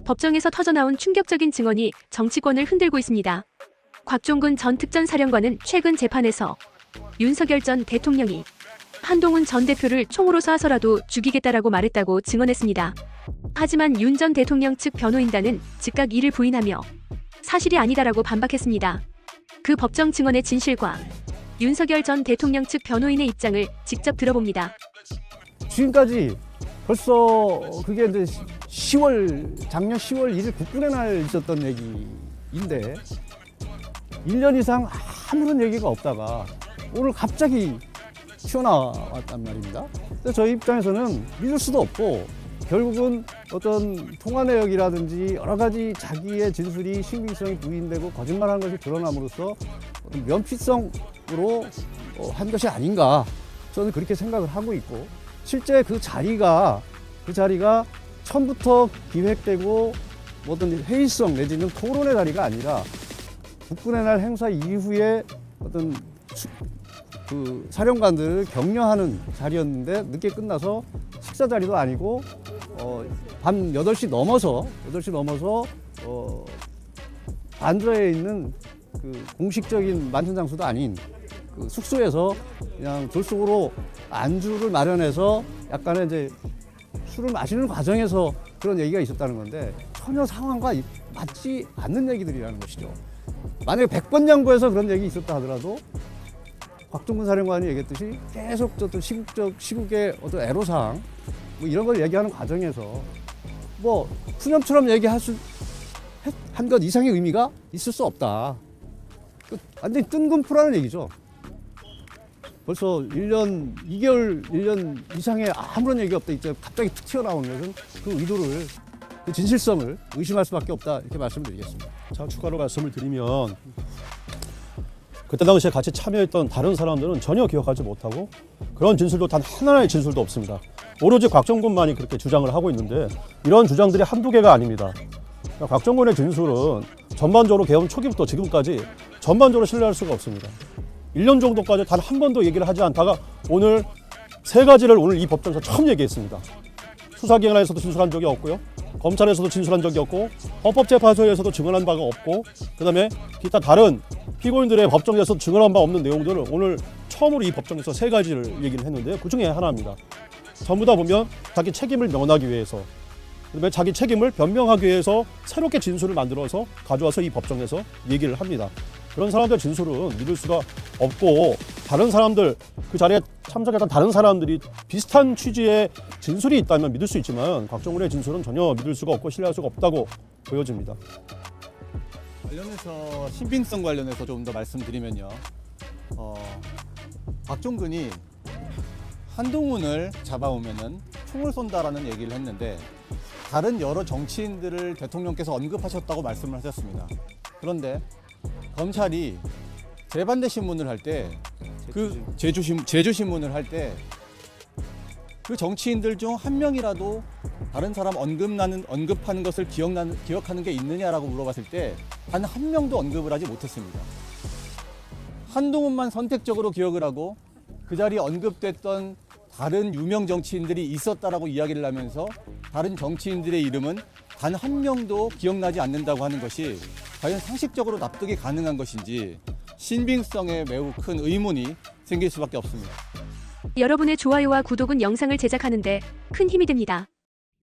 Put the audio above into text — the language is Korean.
법정에서 터져나온 충격적인 증언이 정치권을 흔들고 있습니다. 곽종근 전 특전사령관은 최근 재판에서 윤석열 전 대통령이 한동훈 전 대표를 총으로 쏴서라도 죽이겠다라고 말했다고 증언했습니다. 하지만 윤 전 대통령 측 변호인단은 즉각 이를 부인하며 사실이 아니다라고 반박했습니다. 그 법정 증언의 진실과 윤석열 전 대통령 측 변호인의 입장을 직접 들어봅니다. 지금까지 벌써 그게 이제 작년 10월 1일 국군의 날 있었던 얘기인데 1년 이상 아무런 얘기가 없다가 오늘 갑자기 튀어나왔단 말입니다. 그래서 저희 입장에서는 믿을 수도 없고 결국은 어떤 통화 내역이라든지 여러 가지 자기의 진술이 신빙성이 부인되고 거짓말하는 것이 드러남으로써 어떤 면피성으로 한 것이 아닌가 저는 그렇게 생각을 하고 있고 실제 그 자리가 처음부터 기획되고 어떤 회의성 내지는 토론의 자리가 아니라 국군의 날 행사 이후에 어떤 그 사령관들을 격려하는 자리였는데 늦게 끝나서 식사 자리도 아니고 밤 8시 넘어서 반저에 있는 그 공식적인 만찬 장소도 아닌 그 숙소에서 그냥 졸속으로 안주를 마련해서 약간의 이제 술을 마시는 과정에서 그런 얘기가 있었다는 건데 전혀 상황과 맞지 않는 얘기들이라는 것이죠. 만약에 100번 양보해서 그런 얘기 있었다 하더라도 곽종근 사령관이 얘기했듯이 계속 어떤 시국의 어떤 애로사항 뭐 이런 걸 얘기하는 과정에서 뭐 푸념처럼 얘기할 한 것 이상의 의미가 있을 수 없다. 완전히 뜬금포라는 얘기죠. 벌써 1년, 2개월, 1년 이상의 아무런 얘기가 없다. 이제 갑자기 툭 튀어나오는 것은 그 의도를, 그 진실성을 의심할 수밖에 없다. 이렇게 말씀을 드리겠습니다. 자, 추가로 말씀을 드리면 그때 당시에 같이 참여했던 다른 사람들은 전혀 기억하지 못하고 그런 진술도 단 하나의 진술도 없습니다. 오로지 곽종근만이 그렇게 주장을 하고 있는데 이런 주장들이 한두 개가 아닙니다. 곽종근의 진술은 전반적으로 개헌 초기부터 지금까지 전반적으로 신뢰할 수가 없습니다. 1년 정도까지 단 한 번도 얘기를 하지 않다가 오늘 세 가지를 오늘 이 법정에서 처음 얘기했습니다. 수사기관에서도 진술한 적이 없고요. 검찰에서도 진술한 적이 없고 헌법재판소에서도 증언한 바가 없고 그다음에 기타 다른 피고인들의 법정에서 증언한 바 없는 내용들을 오늘 처음으로 이 법정에서 세 가지를 얘기를 했는데 그중에 하나입니다. 전부 다 보면 자기 책임을 면하기 위해서 그다음에 자기 책임을 변명하기 위해서 새롭게 진술을 만들어서 가져와서 이 법정에서 얘기를 합니다. 그런 사람들 진술은 믿을 수가 없고 다른 사람들 그 자리에 참석했던 다른 사람들이 비슷한 취지의 진술이 있다면 믿을 수 있지만 곽종근의 진술은 전혀 믿을 수가 없고 신뢰할 수가 없다고 보여집니다. 관련해서 신빙성 관련해서 좀 더 말씀드리면요. 곽종근이 한동훈을 잡아오면은 총을 쏜다라는 얘기를 했는데 다른 여러 정치인들을 대통령께서 언급하셨다고 말씀을 하셨습니다. 그런데 검찰이 재반대 신문을 할 때 그 제주 신문을 할 때 그 정치인들 중 한 명이라도 다른 사람 언급하는 것을 기억하는 게 있느냐라고 물어봤을 때 단 한 명도 언급을 하지 못했습니다. 한동훈만 선택적으로 기억을 하고 그 자리에 언급됐던 다른 유명 정치인들이 있었다라고 이야기를 하면서 다른 정치인들의 이름은 단 한 명도 기억나지 않는다고 하는 것이 과연 상식적으로 납득이 가능한 것인지 신빙성에 매우 큰 의문이 생길 수밖에 없습니다. 여러분의 좋아요와 구독은 영상을 제작하는 데 큰 힘이 됩니다.